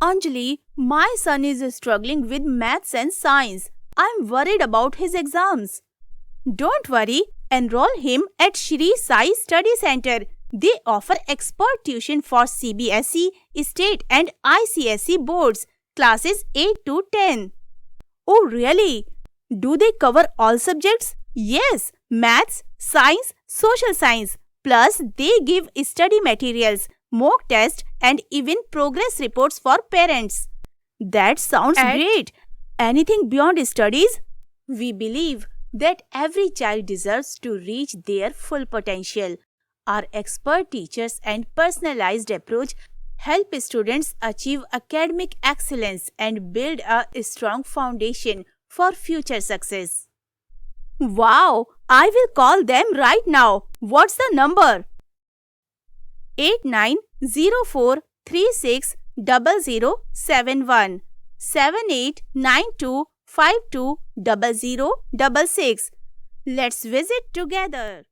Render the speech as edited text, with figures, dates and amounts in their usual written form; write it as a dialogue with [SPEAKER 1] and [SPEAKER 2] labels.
[SPEAKER 1] Anjali, my son is struggling with maths and science. I'm worried about his exams. Don't worry, enroll him at Sai Study Center. They offer expert tuition for CBSE, state and ICSE boards, classes 8 to 10. Oh really? Do they cover all subjects? Yes, maths, science, social science. Plus, they give study materials, mock tests and even progress reports for parents. That sounds great. Anything beyond studies? We believe that every child deserves to reach their full potential. Our expert teachers and personalized approach help students achieve academic excellence and build a strong foundation for future success. Wow! I will call them right now. What's the number? 8904360071 7892520066. Let's visit together.